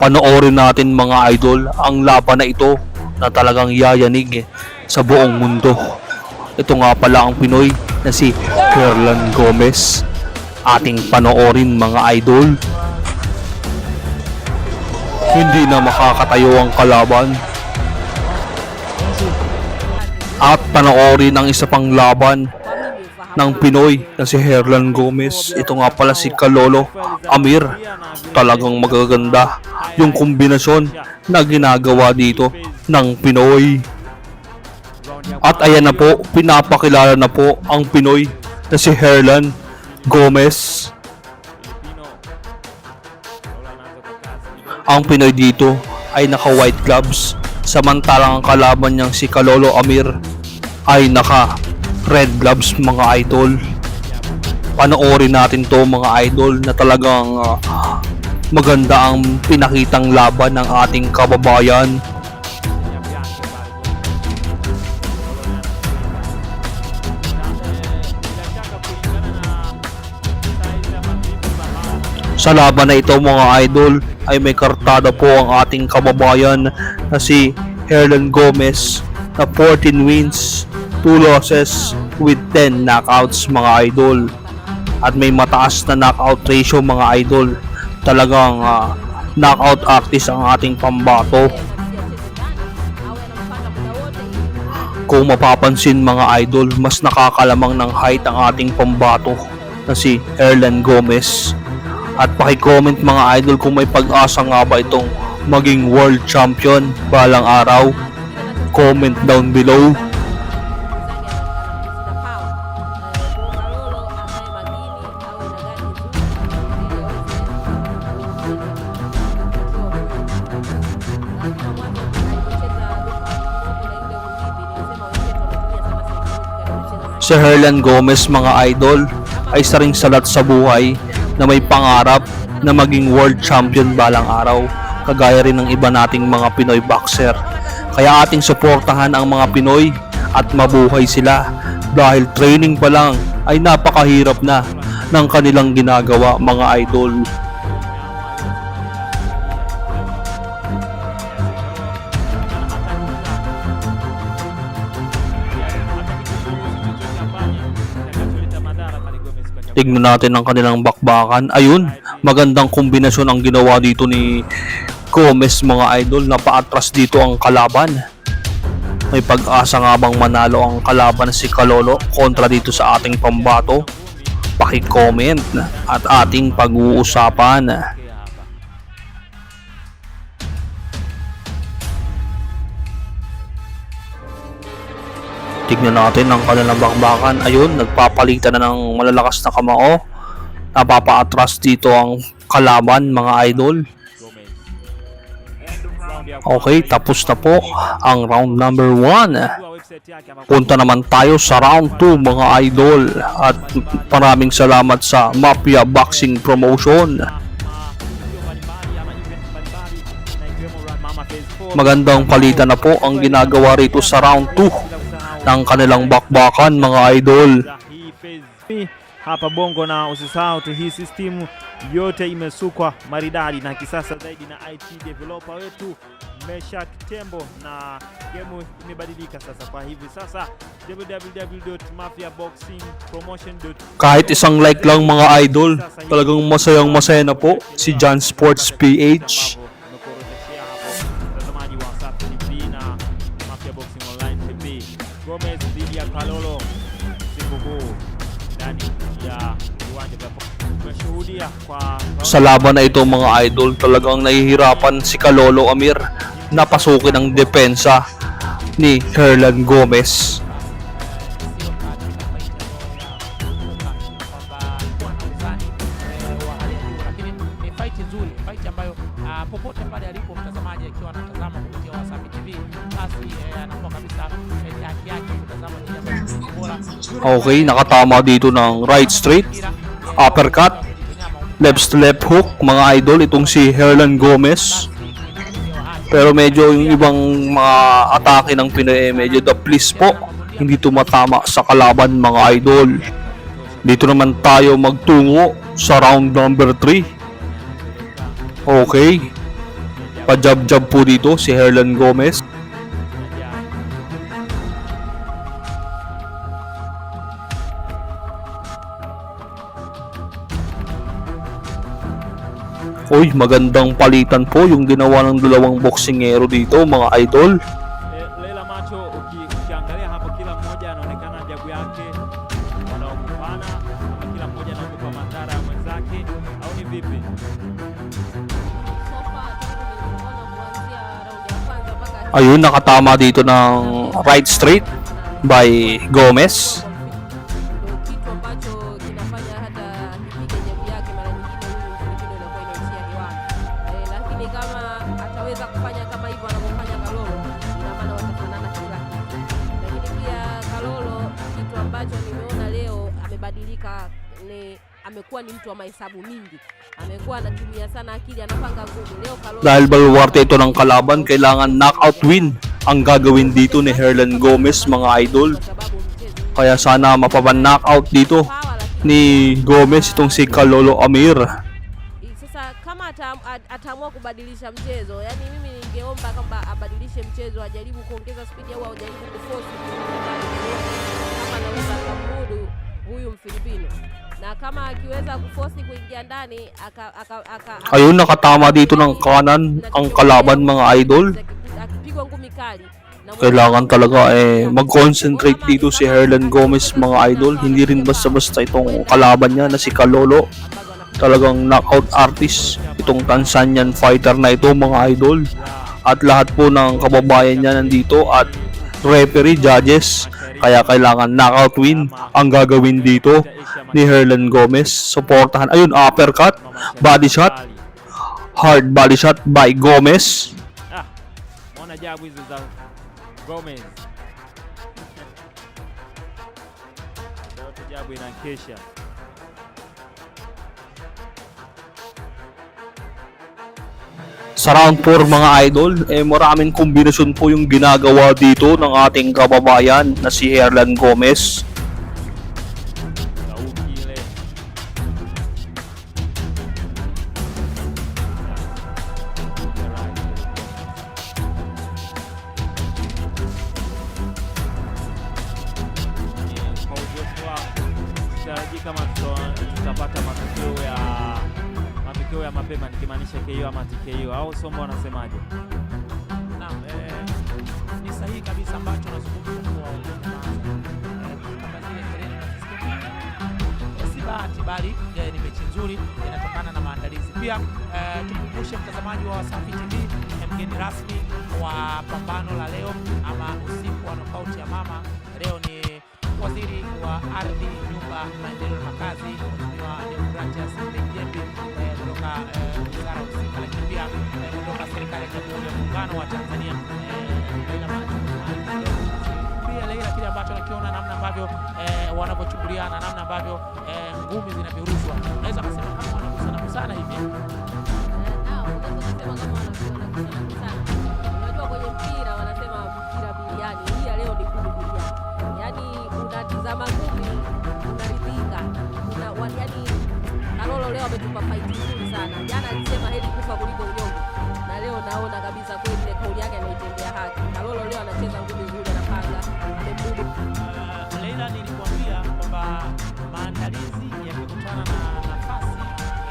Panoorin natin mga idol ang laban na ito na talagang yayanig sa buong mundo. Ito nga pala ang Pinoy na si Herlan Gomez. Ating panoorin mga idol. Hindi na makakatayo ang kalaban. At panoorin ang isa pang laban ng Pinoy na si Herlan Gomez. Ito nga pala si Kalolo Amir. Talagang magaganda yung kombinasyon na ginagawa dito ng Pinoy. At ayan na po, pinapakilala na po ang Pinoy na si Herlan Gomez. Ang Pinoy dito ay naka white gloves, samantalang ang kalaban niyang si Kalolo Amir ay naka red gloves mga idol. Panoorin natin to mga idol na talagang maganda ang pinakitang laban ng ating kababayan. Sa laban na ito mga idol ay may kartada po ang ating kababayan na si Herlan Gomez na 14 wins, 2 losses with 10 knockouts mga idol. At may mataas na knockout ratio mga idol. Talagang knockout artist ang ating pambato. Kung mapapansin mga idol, mas nakakalamang ng height ang ating pambato na si Herlan Gomez. At paki-comment mga idol kung may pag-asa nga ba itong maging world champion balang araw. Comment down below. Si Herlan Gomez mga idol ay isa ring salat sa buhay na may pangarap na maging world champion balang araw, kagaya rin ng iba nating mga Pinoy boxer. Kaya ating suportahan ang mga Pinoy at mabuhay sila dahil training pa lang ay napakahirap na ng kanilang ginagawa mga idol. Tignan natin ang kanilang bakbakan. Ayun, magandang kombinasyon ang ginawa dito ni Gomez mga idol. Napaatras dito ang kalaban. May pag-asa nga bang manalo ang kalaban si Kalolo kontra dito sa ating pambato? Paki-comment at ating pag-uusapan. Tignan natin ang kanilang bakbakan. Ayun, nagpapalitan na ng malalakas na kamao. Napapaatras dito ang kalaban mga idol. Okay, tapos na po ang round number 1. Punta naman tayo sa round 2 mga idol. At maraming salamat sa Mafia Boxing Promotion. Magandang palitan na po ang ginagawa rito sa round 2 ng kanilang bakbakan mga idol. Hapa Bongo, na usisahau tu hii system yote imesukwa maridadi na kisasa zaidi na IT developer wetu Meshak Tembo, na game imebadilika sasa. Kwa hivi sasa www.mafiaboxingpromotion.com. Kahit isang like lang mga idol, talagang masayang masaya na po si John Sports PH. Gomez dhidi ya Kalolo siku huu ndani ya viwanja vya tumeshuhudia kwa Sa laban na ito mga idol, talagang nahihirapan si Kalolo Amir na pasukin ang depensa ni Herlan Gomez. Popote pale alipo mtazamaji akiwa anatazama kupitia Wasafi TV, basi anakuwa kabisa haki yake kutazama bora. Okay, nakatama dito ng right straight, uppercut, left hook mga idol itong si Herlan Gomez. Pero medyo yung ibang mga atake ng Pinoy medyo daplis po, hindi tumatama sa kalaban mga idol. Dito naman tayo magtungo sa round number 3. Okay. Pa-jab-jab po dito si Herlan Gomez. Ayan. Uy, magandang palitan po yung ginawa ng dalawang boksingero dito, mga idol. Leila Macho, ukiangalia hapa kila mmoja anaonekana ajabu yake, wanaokupana ama kila mmoja anaogopa madhara ya mwenzake au ni vipi? Ayun, nakatama dito ng right straight by Gomez. Ndio kitu ambacho kinafanya hata akipige jabu yake mara nyingine huyu Filipino inakuwa inaishia hewani. Lakini kama ataweza kufanya kama hivyo anavyofanya Kalolo, ina maana watafanana kila kitu. Lakini pia Kalolo, kitu ambacho nimeona leo amebadilika, amekuwa ni mtu wa mahesabu mingi. Amekuwa anatumia sana akili, anapanga ngumi. Leo Kalolo, Dahil baluwarte ito ng kalaban, kailangan knockout win ang gagawin dito ni Herlan Gomez, mga idol. kwa sababu mchezo Kaya sana mapapa-knockout dito power, lakini ni Gomez itong si Kalolo Amir. sasa kama ataamua kubadilisha mchezo, yani mimi ningeomba kwamba abadilishe mchezo, ajaribu kuongeza spidi au ajaribu kuforce kama anaweza kumudu huyu Mfilipino, na kama akiweza kuforce kuingia ndani Ayun, nakatama dito ng kanan ang kalaban, mga idol. akipigwa ngumi kali na Kailangan talaga mag-concentrate dito si Herlan Gomez, mga idol. Hindi rin basta-basta itong kalaban niya na si Kalolo. Talagang knockout artist itong Tanzanian fighter na ito, mga idol. At lahat po ng kababayan niya nandito at referee, judges. Kaya kailangan knockout win ang gagawin dito ni Herlan Gomez. Suportahan. Ayun, uppercut, body shot, hard body shot by Gomez. Mwana jabu hizo za Gomez. Yote jabu inakesha. Sa round 4, mga idol, maraming kombinasyon po yung ginagawa dito ng ating kababayan na si Herlan Gomez. Sauki ile. Kwa uzoefu wangu, sitarajii kama tutapata matokeo ya mapema, nikimaanisha KO ama TKO, au Somba wanasemaje? Naam, ni sahihi kabisa ambacho nazungumza kwa kwamba zile kelele tunazisikia. Si bahati bali ni mechi nzuri, inatokana na maandalizi. Pia tukumbushe mtazamaji wa Wasafi TV, mgeni rasmi wa pambano la leo ama usiku wa knockout ya mama leo ni waziri wa ardhi, nyumba, maendeleo na makazi, Mheshimiwa Deogratias Ndejembi kutoka wizara husika, lakini pia kutoka serikali ya Jamhuri ya Muungano wa Tanzania. Leila Macho pia Leila, kile ambacho nakiona namna ambavyo wanavyochukuliana, namna ambavyo ngumi zinavyorushwa, unaweza kusema kama wanagusana hivi. Unajua kwenye mpira wanasema mpira biliani, hii ya leo ni ngumi biliani. Yaani unatizama ngumi unaridhika. Yaani Kalolo leo ametupa fight nzuri sana. Jana alisema heri kufa kuliko unyonge, na leo naona kabisa kweli ile kauli yake anaitendea haki. Kalolo leo anacheza ngumi nzuri, anapanga amemudu. Leila, nilikwambia kwamba maandalizi yakikutana na nafasi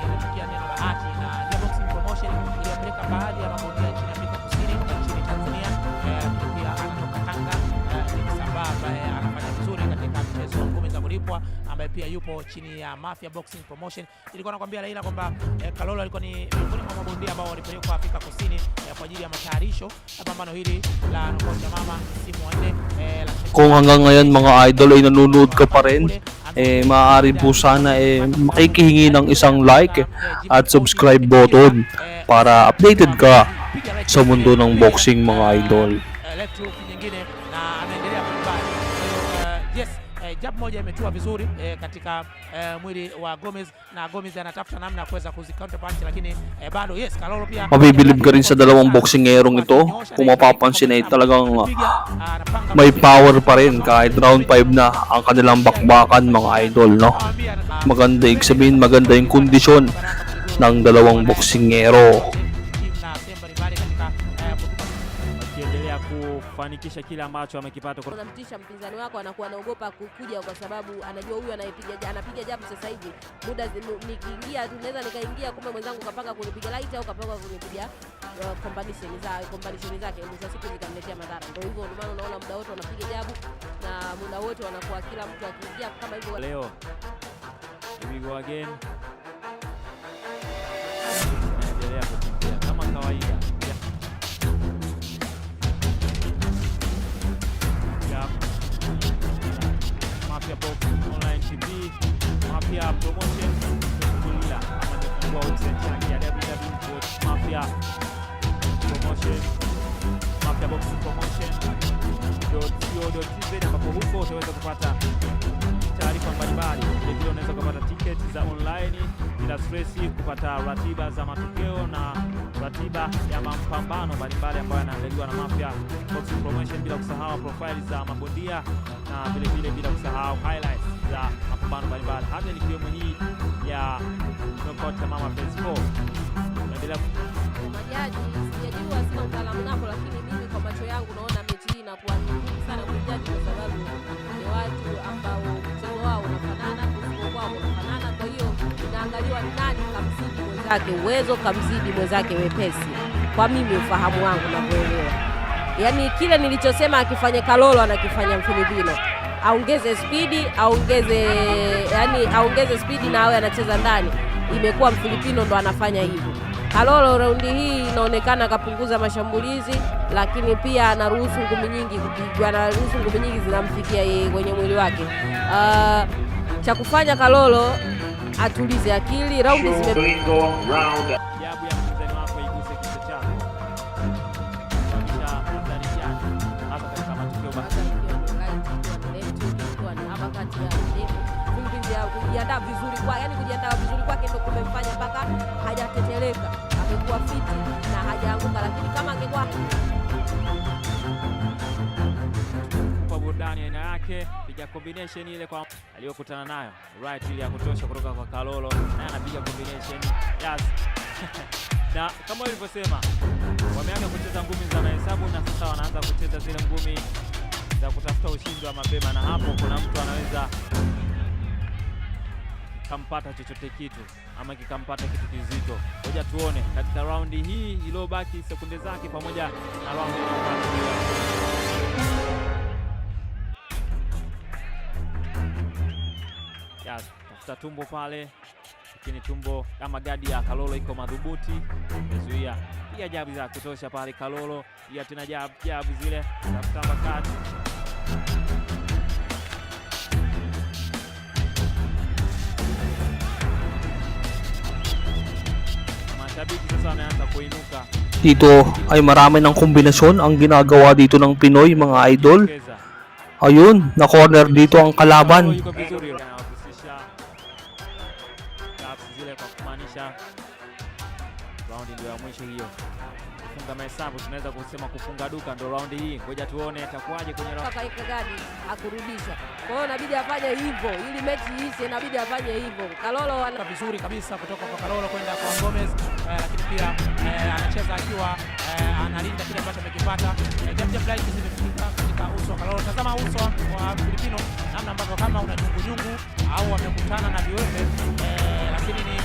inatokea neno bahati, na Boxing Promotion iliyopeleka baadhi ya mabondia nchini Afrika Kusini na nchini Tanzania. Pia anatoka Tanga Samba ambaye anafanya vizuri katika mchezo wa ngumi za kulipwa, ambaye pia yupo chini ya Mafia Boxing Promotion. Nilikuwa nakwambia Leila kwamba Kalolo alikuwa ni miongoni mwa mabondia ambao walipelekwa Afrika Kusini kwa ajili ya matayarisho ya pambano hili la knockout ya mama msimu wa 4. Kung hanggang ngayon, mga idol, ay nanonood ka pa rin, maaari po sana makikihingi ng isang like at subscribe button para updated ka sa mundo ng boxing, mga idol. Left hook nyingine na anaendelea kubali. Yes, jab moja imetua vizuri katika mwili wa Gomez, na Gomez anatafuta namna ya kuweza kuzicounter punch, lakini bado yes, Kalolo pia Mabibilib ka rin sa dalawang boksingerong ito. Kung mapapansin ay talagang may power pa rin kahit round 5 na ang kanilang bakbakan, mga idol, no? Maganda, ibig sabihin maganda yung kondisyon ng dalawang boksingero. na sehemu mbalimbali katika kufanikisha kile ambacho amekipata. Unamtisha mpinzani wako, anakuwa anaogopa kuja kwa sababu anajua huyu anapiga jabu sasa hivi. Muda nikiingia tunaweza nikaingia, kumbe mwenzangu kapanga kunipiga light au kapanga kunipiga combination zake, mwisho siku zikamletea madhara. Ndio hivyo, ndio maana unaona muda wote wanapiga jabu na muda wote wanakuwa kila mtu akiingia kama hivyo. Leo here we go again, endelea kukimbia kama kawaida. Mafia Box Online TV, Mafia Promotion kulia ama nifungua website yake ya www.mafiapromotion mafiaboxpromotion.co.tz ambapo huko utaweza kupata taarifa mbalimbali. Vilevile unaweza kupata tiketi za online bila stress, kupata ratiba za matokeo na ratiba ya mapambano mbalimbali ambayo yanaandaliwa na Mafia Box Promotion, bila kusahau profile za mabondia na vilevile bila kusahau highlights za mapambano mbalimbali, hata ikiwemo hii ya knockout ya Mama Phase 4. Tunaendelea majaji, sijajua sina utaalamu nako, lakini mimi kwa macho yangu naona mechi hii inakuwa ngumu sana kujaji, kwa sababu ni watu ambao mchezo wao unafanana, mchezo wao unafanana. Kwa hiyo inaangaliwa nani kamzidi mwenzake uwezo, kamzidi mwenzake wepesi. Kwa mimi ufahamu wangu na kuelewa, yaani kile nilichosema akifanya Kalolo anakifanya Mfilipino, aongeze spidi, aongeze spidi na awe anacheza ndani. Imekuwa Mfilipino ndo anafanya hivyo. Kalolo raundi hii inaonekana akapunguza mashambulizi, lakini pia anaruhusu ngumi nyingi kupigwa, anaruhusu ngumi nyingi zinamfikia yeye kwenye mwili wake. Cha kufanya Kalolo atulize akili. Raundi kujiandaa vizuri kwa, yani kujiandaa vizuri kwake ndio kumemfanya mpaka hajateteleka, amekuwa fiti na hajaanguka. Lakini kama angekuwa kwa burudani aina yake, piga combination ile kwa aliyokutana nayo right ile ya kutosha kutoka kwa Kalolo, naye anapiga combination yes. Na kama walivyosema, wameanza kucheza ngumi za mahesabu na sasa wanaanza kucheza zile ngumi za kutafuta ushindi wa mapema, na hapo kuna mtu anaweza kampata chochote kitu ama kikampata kitu kizito. Ngoja tuone katika raundi hii iliyobaki sekunde zake pamoja na raundi iliyobaki. Yes, tafuta tumbo pale, lakini tumbo kama gadi ya Kalolo iko madhubuti, imezuia pia jabu za kutosha pale. Kalolo pia tena jabu zile tafuta bakati. Sasa anaanza kuinuka. Dito ay marami ng kombinasyon ang ginagawa dito ng Pinoy, mga idol. Ayun, na corner dito ang kalaban. Raundi ndio ya mwisho hiyo. Kufunga mahesabu, tunaweza kusema kufunga duka ndo raundi hii. Ngoja tuone atakuwaje kwenye raundi. Kaika gadi akurudisha. Kwa hiyo inabidi afanye hivyo ili mechi iishe, inabidi afanye hivyo. Kalolo ana vizuri kabisa kutoka kwa Kalolo kwenda kwa Gomez, lakini pia anacheza akiwa analinda kile ambacho amekipata. Jab light zimefika katika uso wa Kalolo. Tazama uso wa Filipino namna ambavyo kama una nyungu au wamekutana na viwembe, lakini ni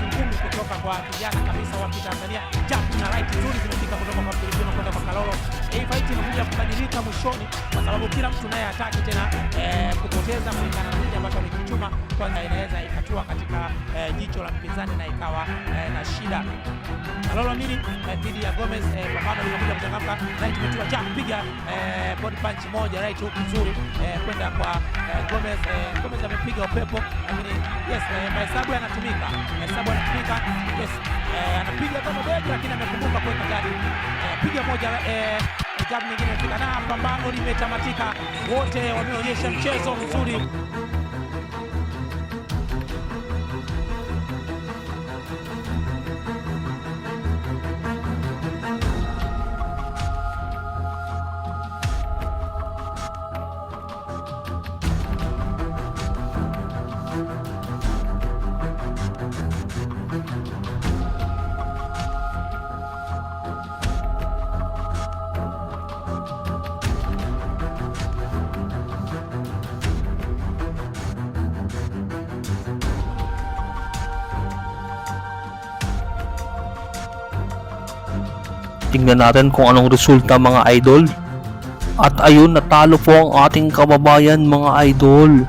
ngumi kutoka kwa kijana kabisa wa Tanzania. Jab na right nzuri zimefika kutoka kwa Filipino kwenda kwa Kalolo. Hii fight inakuja kubadilika mwishoni, kwa sababu kila mtu naye hataki tena kupoteza kulingana na kile ambacho amekichuma. Kwanza inaweza ikatua katika jicho la mpinzani na ikawa na shida. Kalolo nini dhidi ya Gomez, pambano linakuja kutangamka. Right imetua Jab, piga body punch moja right hook nzuri kwenda kwa Gomez. Gomez amepiga upepo, lakini yes, mahesabu yanatumika. Yes, anapiga kama bega, lakini amekumbuka kuweka gadi. Piga moja jab nyingine fika, na pambano limetamatika. Wote wameonyesha mchezo mzuri. Tingnan natin kung anong resulta mga idol. At ayun, natalo po ang ating kababayan mga idol.